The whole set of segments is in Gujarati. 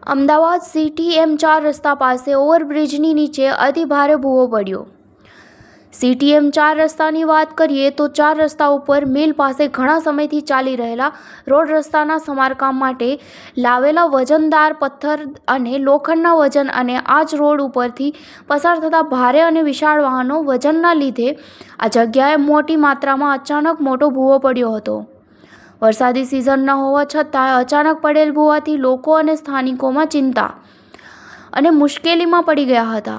અમદાવાદ CTM-4 રસ્તા પાસે ઓવરબ્રિજની નીચે અતિભારે ભૂવો પડ્યો। CTM-4 રસ્તાની વાત કરીએ તો 4 રસ્તા ઉપર મિલ પાસે ઘણા સમયથી ચાલી રહેલા રોડ રસ્તાના સમારકામ માટે લાવેલા વજનદાર પથ્થર અને લોખંડના વજન અને આ જ રોડ ઉપરથી પસાર થતા ભારે અને વિશાળ વાહનો વજનના લીધે આ જગ્યાએ મોટી માત્રામાં અચાનક મોટો ભૂવો પડ્યો હતો। વરસાદી સિઝન ન હોવા છતાં અચાનક પડેલ ભૂવાથી લોકો અને સ્થાનિકોમાં ચિંતા અને મુશ્કેલીમાં પડી ગયા હતા।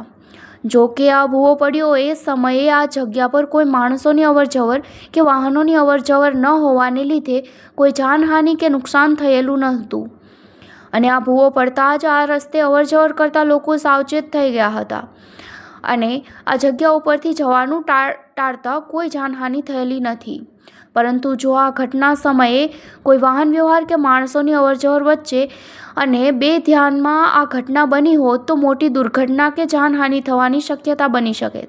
જો કે આ ભૂવો પડ્યો એ સમયે આ જગ્યા પર કોઈ માણસોની અવરજવર કે વાહનોની અવરજવર ન હોવાને લીધે કોઈ જાનહાનિ કે નુકસાન થયેલું નહોતું અને આ ભૂવો પડતા જ આ રસ્તે અવરજવર કરતા લોકો સાવચેત થઈ ગયા હતા અને આ જગ્યા ઉપરથી જવાનું ટાળતા કોઈ જાનહાનિ થયેલી નથી। પરંતુ જો આ ઘટના સમયે કોઈ વાહન વ્યવહાર કે માણસોની અવરજવર વચ્ચે અને બેધ્યાનમાં આ ઘટના બની હોત તો મોટી દુર્ઘટના કે જાનહાનિ થવાની શક્યતા બની શકે।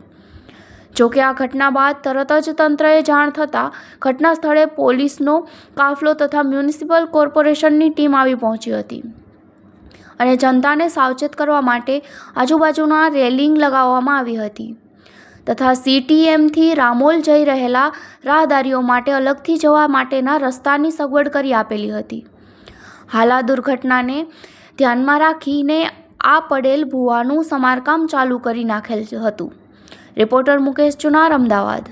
જો કે આ ઘટના બાદ તરત જ તંત્રએ જાણ થતાં ઘટના સ્થળે પોલીસનો કાફલો તથા મ્યુનિસિપલ કોર્પોરેશનની ટીમ આવી પહોંચી હતી અને જનતાને સાવચેત કરવા માટે આજુબાજુના રેલિંગ લગાવવામાં આવી હતી તથા CTM-થી રામોલ જઈ રહેલા રાહદારીઓ માટે અલગથી જવા માટેના રસ્તાની સગવડ કરી આપેલી હતી। હાલ આ દુર્ઘટનાને ધ્યાનમાં રાખીને આ પડેલ ભૂવાનું સમારકામ ચાલુ કરી નાખેલ હતું। રિપોર્ટર મુકેશ ચુનાર, અમદાવાદ।